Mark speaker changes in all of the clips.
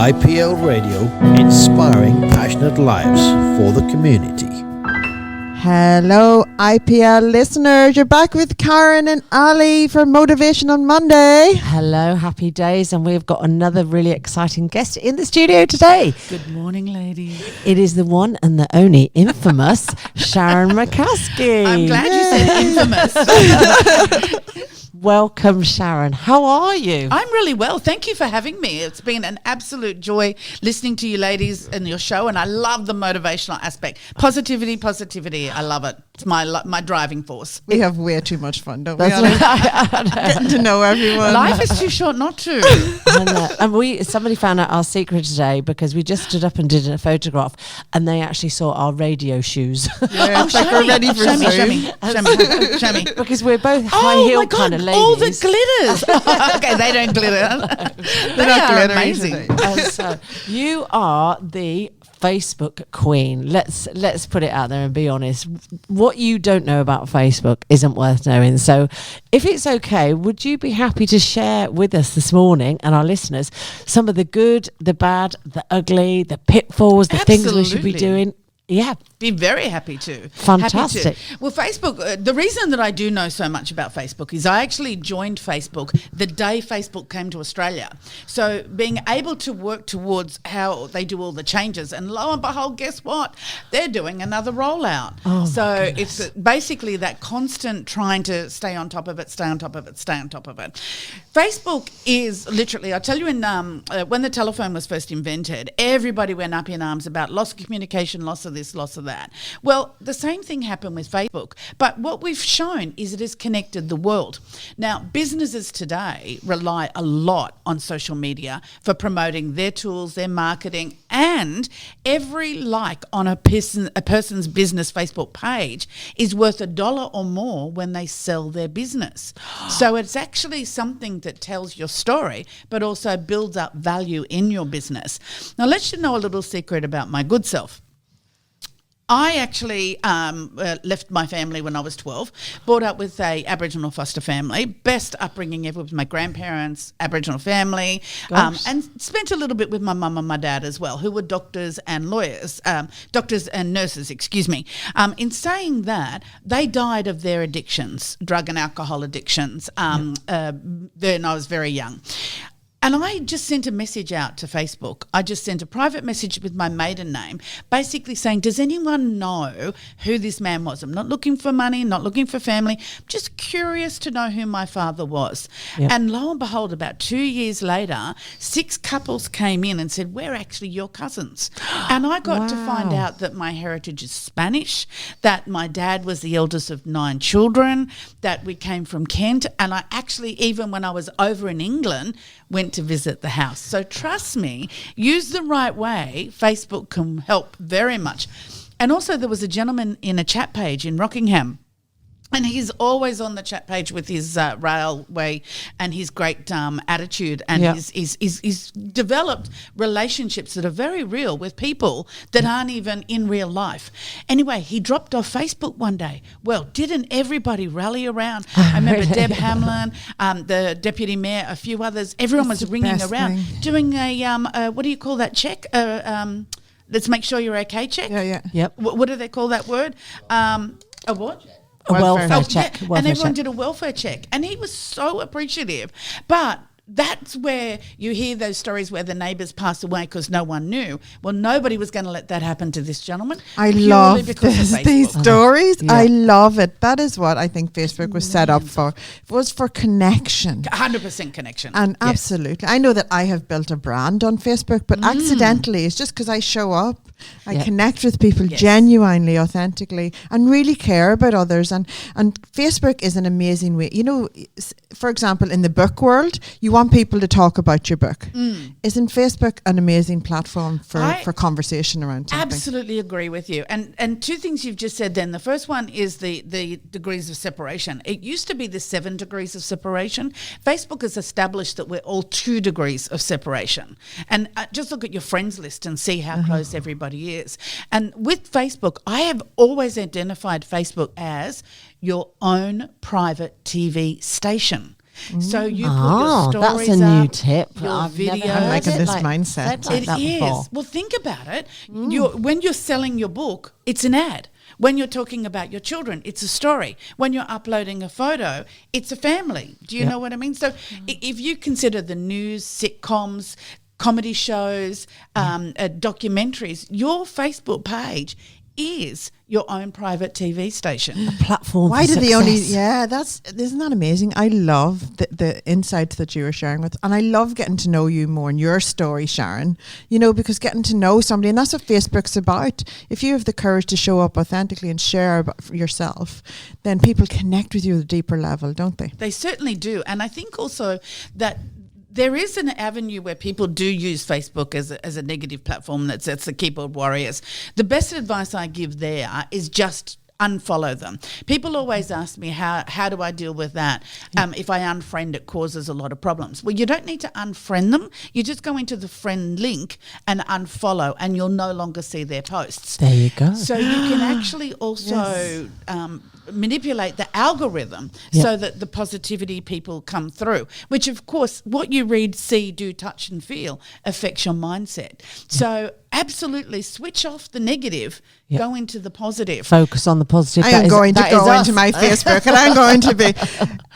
Speaker 1: IPL Radio, inspiring passionate lives for the community.
Speaker 2: Hello, IPL listeners. You're back with Karen and Ali for Motivational Monday.
Speaker 3: Hello, happy days. And we've got another really exciting guest in the studio today.
Speaker 4: Good morning, ladies.
Speaker 3: It is the one and the only infamous Sharyn McCaskey.
Speaker 4: I'm glad you said infamous.
Speaker 3: Welcome, Sharyn. How are you?
Speaker 4: I'm really well. Thank you for having me. It's been an absolute joy listening to you ladies and your show, and I love the motivational aspect. Positivity. I love it. It's my driving force.
Speaker 2: We have way too much fun, don't we?
Speaker 3: That's
Speaker 2: Getting to know everyone.
Speaker 4: Life is too short not to.
Speaker 3: And somebody found out our secret today because we just stood up and did a photograph, and they actually saw our radio shoes.
Speaker 2: Yeah, it's like we're ready for
Speaker 4: show
Speaker 2: Zoom.
Speaker 4: Show me.
Speaker 3: Because we're both high heel kind of ladies.
Speaker 4: All the glitters. Okay, they don't glitter.
Speaker 2: They're not
Speaker 4: are
Speaker 2: glittery
Speaker 4: amazing.
Speaker 2: today.
Speaker 3: So you are the Facebook queen. Let's put it out there and be honest. What you don't know about Facebook isn't worth knowing. So if it's okay, would you be happy to share with us this morning and our listeners some of the good, the bad, the ugly, the pitfalls, the things we should be doing? Yeah.
Speaker 4: Be very happy to.
Speaker 3: Fantastic.
Speaker 4: Happy to. Well, Facebook, the reason that I do know so much about Facebook is I actually joined Facebook the day Facebook came to Australia. So being able to work towards how they do all the changes, and lo and behold, guess what? They're doing another rollout.
Speaker 3: Oh,
Speaker 4: so it's basically that constant trying to stay on top of it. Facebook is literally, I tell you, when the telephone was first invented, everybody went up in arms about loss of communication, loss of this, loss of that. Well, the same thing happened with Facebook, but what we've shown is it has connected the world. Now, businesses today rely a lot on social media for promoting their tools, their marketing, and every like on a person's business Facebook page is worth $1 or more when they sell their business. So it's actually something that tells your story, but also builds up value in your business. Now, let's you know a little secret about my good self. I actually left my family when I was 12, brought up with a Aboriginal foster family, best upbringing ever with my grandparents, Aboriginal family, and spent a little bit with my mum and my dad as well, who were doctors and lawyers, doctors and nurses, excuse me. In saying that, they died of their addictions, drug and alcohol addictions, when I was very young. And I just sent a message out to Facebook. I just sent a private message with my maiden name, basically saying, does anyone know who this man was? I'm not looking for money, not looking for family, just curious to know who my father was. Yep. And lo and behold, about 2 years later, 6 couples came in and said, we're actually your cousins. And I got to find out that my heritage is Spanish, that my dad was the eldest of 9 children, that we came from Kent. And I actually, even when I was over in England, went to visit the house. So trust me, use the right way. Facebook can help very much. And also there was a gentleman in a chat page in Rockingham, and he's always on the chat page with his railway and his great attitude, and he's developed relationships that are very real with people that aren't even in real life. Anyway, he dropped off Facebook one day. Well, didn't everybody rally around? I remember Deb Hamlin, the deputy mayor, a few others. Everyone was ringing around, doing a what do you call that check? Let's make sure you're okay check.
Speaker 2: Yeah.
Speaker 3: Yep.
Speaker 4: What do they call that word? A what?
Speaker 3: A welfare check.
Speaker 4: Yeah. And everyone did a welfare check. And he was so appreciative. But that's where you hear those stories where the neighbours passed away because no one knew. Well, nobody was going to let that happen to this gentleman.
Speaker 2: I love these stories. Yeah. I love it. That is what I think Facebook was set up for. It was for connection.
Speaker 4: 100% connection.
Speaker 2: And absolutely. I know that I have built a brand on Facebook, but accidentally, it's just because I show up. I connect with people genuinely, authentically, and really care about others. And Facebook is an amazing way. You know, for example, in the book world, you want people to talk about your book. Isn't Facebook an amazing platform for conversation around something?
Speaker 4: Absolutely agree with you. And 2 things you've just said then. The first one is the degrees of separation. It used to be the 7 degrees of separation. Facebook has established that we're all 2 degrees of separation. And just look at your friends list and see how close everybody is. And with Facebook, I have always identified Facebook as your own private TV station. So you put your stories
Speaker 3: that's a new
Speaker 4: up,
Speaker 3: tip.
Speaker 4: your
Speaker 3: I've never
Speaker 4: videos.
Speaker 3: heard
Speaker 2: I'm liking
Speaker 3: it
Speaker 2: this
Speaker 3: like-
Speaker 2: mindset.
Speaker 3: said like
Speaker 4: It
Speaker 3: that
Speaker 4: is.
Speaker 3: before.
Speaker 4: Well, think about it. When you're selling your book, it's an ad. When you're talking about your children, it's a story. When you're uploading a photo, it's a family. Do you know what I mean? So if you consider the news, sitcoms, comedy shows, documentaries, your Facebook page is your own private TV station.
Speaker 3: Platform.
Speaker 2: Why
Speaker 3: for
Speaker 2: did they only?
Speaker 3: success.
Speaker 2: Yeah, isn't that amazing? I love the insights that you were sharing with, and I love getting to know you more and your story, Sharyn. You know, because getting to know somebody, and that's what Facebook's about. If you have the courage to show up authentically and share about yourself, then people connect with you at a deeper level, don't they?
Speaker 4: They certainly do. And I think also that there is an avenue where people do use Facebook as a negative platform. That's the keyboard warriors. The best advice I give there is just unfollow them. People always ask me, how do I deal with that? If I unfriend, it causes a lot of problems. Well, you don't need to unfriend them. You just go into the friend link and unfollow, and you'll no longer see their posts.
Speaker 3: There you go.
Speaker 4: So you can actually also manipulate the algorithm so that the positivity people come through, which of course what you read, see, do, touch and feel affects your mindset. So absolutely switch off the negative, go into the positive.
Speaker 3: Focus on the positive.
Speaker 2: I
Speaker 3: That
Speaker 2: am
Speaker 3: is-
Speaker 2: going to
Speaker 3: that
Speaker 2: go
Speaker 3: is
Speaker 2: into
Speaker 3: us.
Speaker 2: my Facebook, and I'm going to be,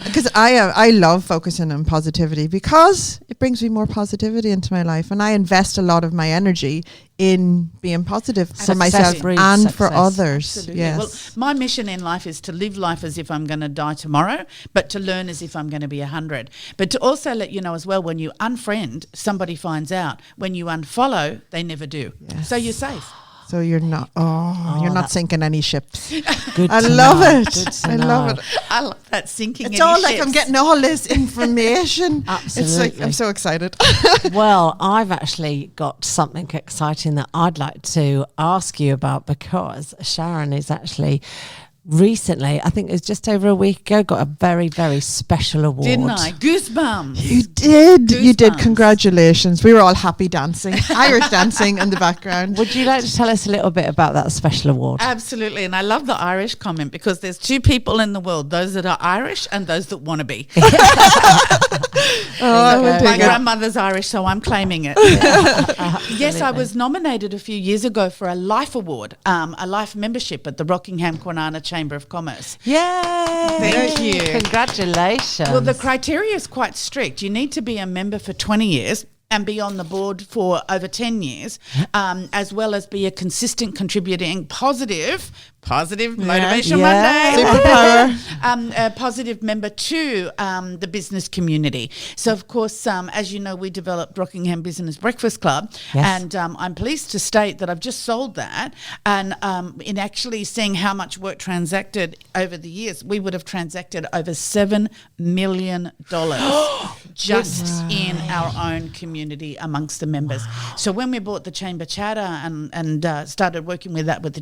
Speaker 2: because I love focusing on positivity because it brings me more positivity into my life, and I invest a lot of my energy in being positive for myself
Speaker 3: breeds
Speaker 2: and for
Speaker 3: success.
Speaker 2: others.
Speaker 4: Absolutely.
Speaker 2: Yes.
Speaker 4: Well, my mission in life is to live life as if I'm going to die tomorrow, but to learn as if I'm going to be 100. But to also let you know as well, when you unfriend, somebody finds out. When you unfollow, they never do.
Speaker 2: Yes.
Speaker 4: So you're safe.
Speaker 2: So you're not. You're not
Speaker 3: that-
Speaker 2: sinking any ships.
Speaker 3: Good
Speaker 2: I
Speaker 3: to
Speaker 2: love
Speaker 3: know.
Speaker 2: it.
Speaker 3: Good to
Speaker 2: I love
Speaker 3: know.
Speaker 2: it.
Speaker 4: I love that sinking.
Speaker 2: It's
Speaker 4: any
Speaker 2: all like
Speaker 4: ships.
Speaker 2: I'm getting all this information. It's like
Speaker 3: Absolutely.
Speaker 2: I'm so excited.
Speaker 3: Well, I've actually got something exciting that I'd like to ask you about, because Sharyn is actually recently, I think it was just over a week ago, got a very, very special award.
Speaker 4: Didn't I? Goosebumps.
Speaker 2: You did. You did.
Speaker 4: Goosebumps.
Speaker 2: Congratulations. We were all happy dancing. Irish dancing in the background.
Speaker 3: Would you like to tell us a little bit about that special award?
Speaker 4: Absolutely. And I love the Irish comment, because there's two people in the world, those that are Irish and those that want to be.
Speaker 2: Oh,
Speaker 3: we'll
Speaker 4: My
Speaker 3: take it.
Speaker 4: grandmother's Irish, so I'm claiming it. Yes, I was nominated a few years ago for a Life Award, a life membership at the Rockingham Kwinana Chamber of Commerce.
Speaker 3: Yay!
Speaker 4: Thank you.
Speaker 3: Congratulations.
Speaker 4: Well, the criteria is quite strict. You need to be a member for 20 years and be on the board for over 10 years, as well as be a consistent contributing positive Motivation
Speaker 3: Yeah.
Speaker 4: Monday.
Speaker 2: Superpower.
Speaker 4: A positive member to the business community. So, of course, as you know, we developed Rockingham Business Breakfast Club,
Speaker 3: Yes.
Speaker 4: and I'm pleased to state that I've just sold that. And in actually seeing how much work transacted over the years, we would have transacted over $7 million just in our own community amongst the members. So when we bought the Chamber Charter and started working with the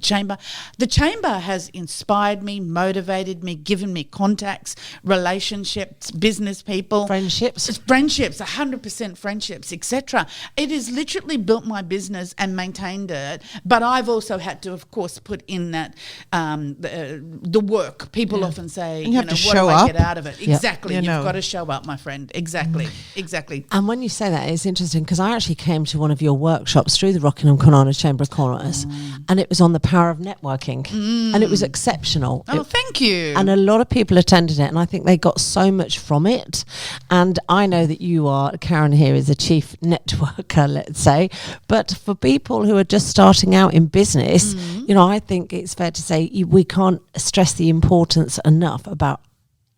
Speaker 4: Chamber has inspired me, motivated me, given me contacts, relationships, business people.
Speaker 3: Friendships.
Speaker 4: It's friendships, 100% friendships, etc. It has literally built my business and maintained it, but I've also had to, of course, put in that the work. People often say,
Speaker 2: And you have to
Speaker 4: what do
Speaker 2: show
Speaker 4: I
Speaker 2: up.
Speaker 4: get out of it?
Speaker 3: Yeah.
Speaker 4: Exactly.
Speaker 2: You
Speaker 4: You've
Speaker 2: know.
Speaker 4: got to show up, my friend. Exactly. Exactly.
Speaker 3: And when you say that, it's interesting, because I actually came to one of your workshops through the Rockingham Kwinana Chamber of Commerce, and it was on the power of networking, and it was exceptional.
Speaker 4: Oh,
Speaker 3: It-
Speaker 4: thank you.
Speaker 3: and a lot of people attended it, and I think they got so much from it. And I know that you are, Karen here is a chief networker, let's say, but for people who are just starting out in business, you know, I think it's fair to say we can't stress the importance enough about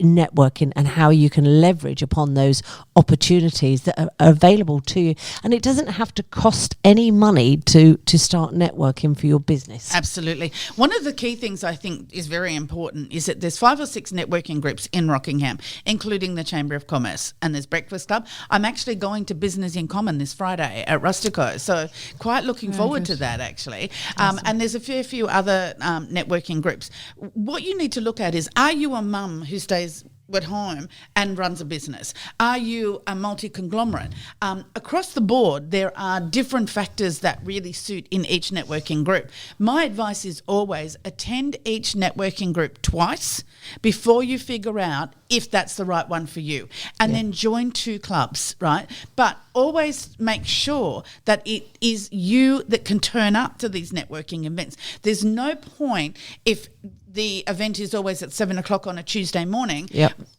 Speaker 3: networking and how you can leverage upon those opportunities that are available to you. And it doesn't have to cost any money to start networking for your business.
Speaker 4: Absolutely. One of the key things I think is very important is that there's 5 or 6 networking groups in Rockingham, including the Chamber of Commerce, and there's Breakfast Club. I'm actually going to Business in Common this Friday at Rustico, so quite looking forward to that, actually. And there's a fair few other networking groups. What you need to look at is, are you a mum who stays at home and runs a business? Are you a multi-conglomerate? Across the board, there are different factors that really suit in each networking group. My advice is always attend each networking group twice before you figure out if that's the right one for you. And then join 2 clubs, right? But always make sure that it is you that can turn up to these networking events. There's no point if the event is always at 7:00 on a Tuesday morning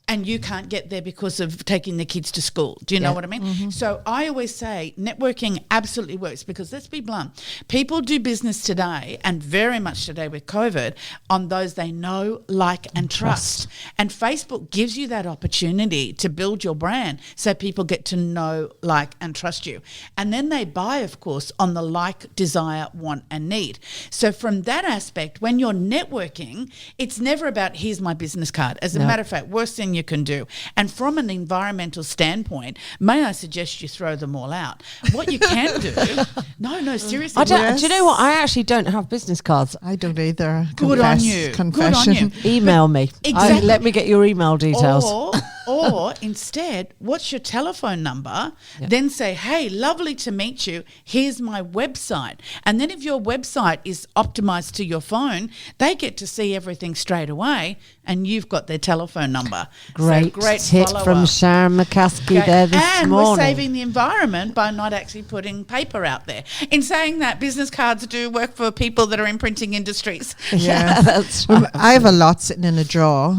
Speaker 4: and you can't get there because of taking the kids to school. Do you know what I mean? So I always say networking absolutely works because, let's be blunt, people do business today, and very much today with COVID, on those they know, like and trust. And Facebook gives you that opportunity to build your brand so people get to know, like and trust you. And then they buy, of course, on the like, desire, want and need. So from that aspect, when you're networking, it's never about here's my business card. As a matter of fact, worst thing you can do. And from an environmental standpoint, may I suggest you throw them all out? What you can do, no, seriously.
Speaker 3: Do you know what? I actually don't have business cards.
Speaker 2: I don't either.
Speaker 4: Good on you.
Speaker 2: Confession.
Speaker 4: Good on you.
Speaker 3: Email me.
Speaker 4: Exactly.
Speaker 3: Let me get your email details.
Speaker 4: Or instead, what's your telephone number? Then say, hey, lovely to meet you. Here's my website. And then if your website is optimized to your phone, they get to see everything straight away and you've got their telephone number.
Speaker 3: Great tip from Sharyn McCaskey there this
Speaker 4: and
Speaker 3: morning.
Speaker 4: we're saving the environment by not actually putting paper out there. In saying that, business cards do work for people that are in printing industries.
Speaker 2: Yeah,
Speaker 3: that's right.
Speaker 2: I have a lot sitting in a drawer,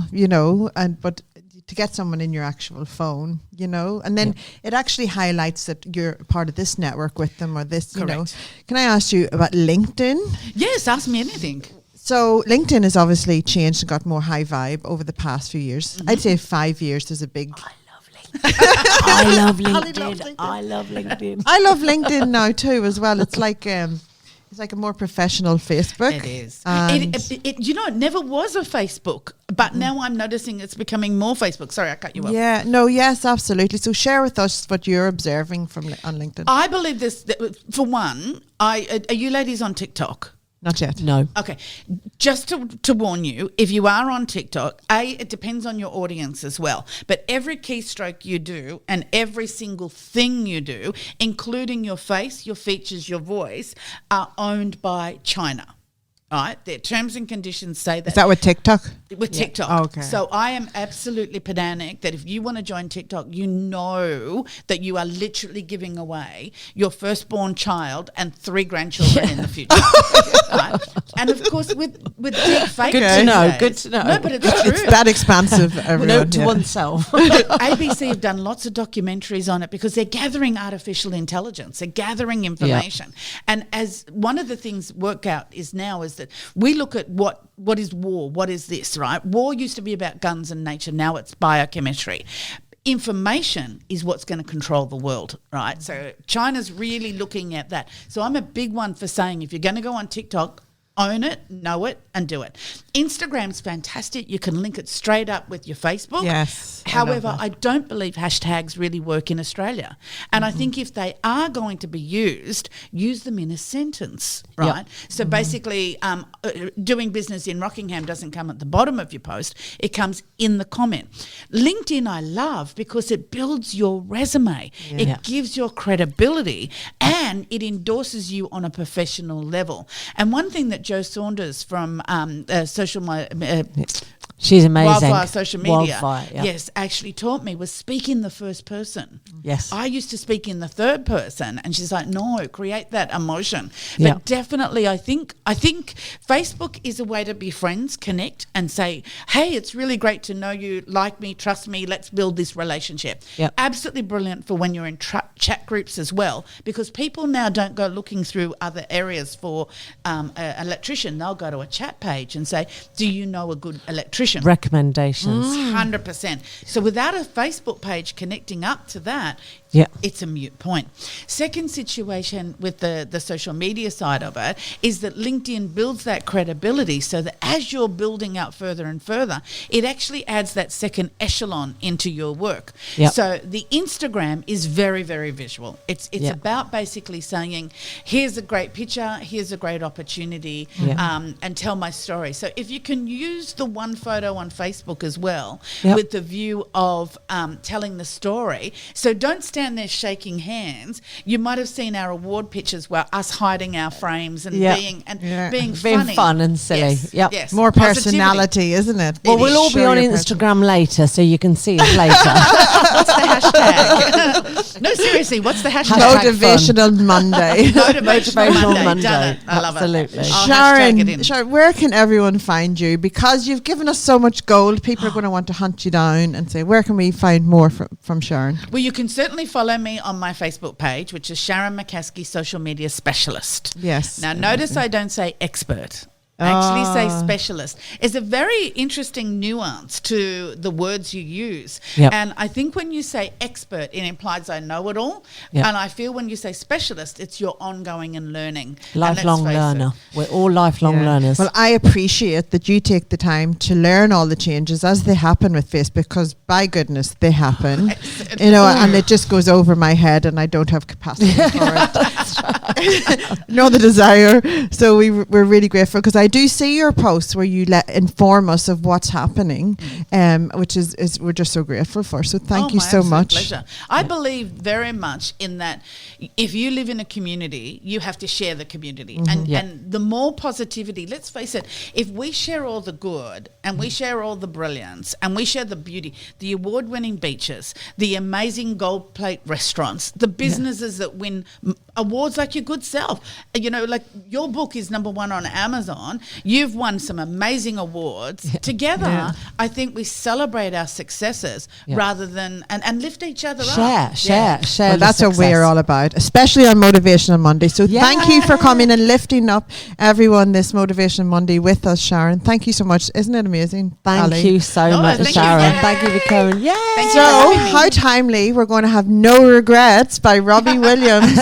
Speaker 2: but to get someone in your actual phone, and then it actually highlights that you're part of this network with them or this,
Speaker 4: Correct.
Speaker 2: Can I ask you about LinkedIn?
Speaker 4: Yes, ask me anything.
Speaker 2: So LinkedIn has obviously changed and got more high vibe over the past few years. I'd say 5 years there's a big...
Speaker 3: I love LinkedIn. I love LinkedIn.
Speaker 2: I love LinkedIn now too as well. It's like a more professional Facebook.
Speaker 4: It is.
Speaker 2: And
Speaker 4: It never was a Facebook, but now I'm noticing it's becoming more Facebook. Sorry, I cut you off.
Speaker 2: yeah, no, yes, absolutely. So share with us what you're observing on LinkedIn.
Speaker 4: I believe this. For one, are you ladies on TikTok?
Speaker 2: Not yet.
Speaker 3: No.
Speaker 4: Okay, just to warn you, if you are on TikTok, it depends on your audience as well. But every keystroke you do and every single thing you do, including your face, your features, your voice, are owned by China. Right? Their terms and conditions say that.
Speaker 2: Is that with TikTok?
Speaker 4: With TikTok.
Speaker 2: Oh, okay.
Speaker 4: So I am absolutely pedantic that if you want to join TikTok, you know that you are literally giving away your firstborn child and 3 grandchildren in the future. Right? And of course, with deep fake.
Speaker 3: Good to know. Good to know.
Speaker 4: No, but it's true.
Speaker 2: It's that expansive, everyone.
Speaker 3: Note to
Speaker 2: yeah.
Speaker 3: oneself.
Speaker 4: ABC have done lots of documentaries on it because they're gathering artificial intelligence. They're gathering information. And as one of the things work out is that we look at what is war, what is this, right? War used to be about guns and nature. Now it's biochemistry. Information is what's going to control the world, right? So China's really looking at that. So I'm a big one for saying if you're going to go on TikTok, own it, know it, and do it. Instagram's fantastic. You can link it straight up with your Facebook.
Speaker 2: Yes.
Speaker 4: However, I don't believe hashtags really work in Australia. And I think if they are going to be used, use them in a sentence, right?
Speaker 3: Yep.
Speaker 4: So basically, doing business in Rockingham doesn't come at the bottom of your post. It comes in the comment. LinkedIn I love because it builds your resume.
Speaker 3: Yeah.
Speaker 4: It gives your credibility and it endorses you on a professional level. And one thing that Jo Saunders from
Speaker 3: She's amazing.
Speaker 4: Wildfire social media,
Speaker 3: Wildfire, yeah.
Speaker 4: yes, actually taught me was speak in the first person.
Speaker 3: Yes.
Speaker 4: I used to speak in the third person, and she's like, no, create that emotion.
Speaker 3: Yeah.
Speaker 4: But definitely, I think Facebook is a way to be friends, connect, and say, hey, it's really great to know you, like me, trust me, let's build this relationship.
Speaker 3: Yep.
Speaker 4: Absolutely brilliant for when you're in chat groups as well, because people now don't go looking through other areas for an electrician. They'll go to a chat page and say, do you know a good electrician?
Speaker 3: Recommendations.
Speaker 4: 100%. So without a Facebook page connecting up to that, it's a moot point. Second situation with the social media side of it is that LinkedIn builds that credibility so that as you're building out further and further, it actually adds that second echelon into your work.
Speaker 3: Yep.
Speaker 4: So the Instagram is very, very visual. It's about basically saying, here's a great picture, here's a great opportunity, and tell my story. So if you can use the one photo on Facebook as well with the view of telling the story. So don't stand stand there shaking hands, you might have seen our award pictures were us hiding our frames and being funny.
Speaker 3: Fun and silly.
Speaker 4: Yes,
Speaker 3: Yep.
Speaker 4: yes.
Speaker 2: More
Speaker 4: Positivity.
Speaker 2: personality, isn't it?
Speaker 3: Well, we'll all be on Instagram later, so you can see us later.
Speaker 4: What's the hashtag? No, seriously, what's the hashtag?
Speaker 2: Motivational Monday.
Speaker 4: Motivational Monday. Done it. I love
Speaker 3: Absolutely.
Speaker 4: it. I'll hashtag it in.
Speaker 2: Sharyn, where can everyone find you? Because you've given us so much gold, people are going to want to hunt you down and say, where can we find more from Sharyn?
Speaker 4: Well, you can certainly follow me on my Facebook page, which is Sharyn McCaskey, Social Media Specialist.
Speaker 2: Yes.
Speaker 4: Now, notice I don't say expert. I actually say specialist. It's a very interesting nuance to the words you use.
Speaker 3: Yep.
Speaker 4: And I think when you say expert, it implies I know it all.
Speaker 3: Yep.
Speaker 4: And I feel when you say specialist, it's your ongoing and learning.
Speaker 3: Lifelong learner. We're all lifelong learners.
Speaker 2: Well, I appreciate that you take the time to learn all the changes as they happen with Facebook, because by goodness, they happen. And it just goes over my head and I don't have capacity for it. Nor the desire. So we're really grateful, because I do see your posts where you inform us of what's happening, which is we're just so grateful for. So thank you so much.
Speaker 4: Pleasure. I believe very much in that. If you live in a community, you have to share the community, and the more positivity. Let's face it. If we share all the good, and we share all the brilliance, and we share the beauty, the award-winning beaches, the amazing gold plate restaurants, the businesses that win awards like your good self. Like your book is #1 on Amazon. You've won some amazing awards. Together, I think we celebrate our successes rather than and lift each other up.
Speaker 3: Share.
Speaker 2: Well, that's what we're all about, especially on Motivational Monday. So thank you for coming and lifting up everyone this Motivational Monday with us, Sharyn. Thank you so much. Isn't it amazing?
Speaker 3: Thank you so much,
Speaker 4: thank
Speaker 3: Sharyn.
Speaker 4: you.
Speaker 3: Thank you for coming. Yeah.
Speaker 4: Thank you
Speaker 2: So,
Speaker 4: for having me.
Speaker 2: how timely. We're going to have No Regrets by Robbie Williams.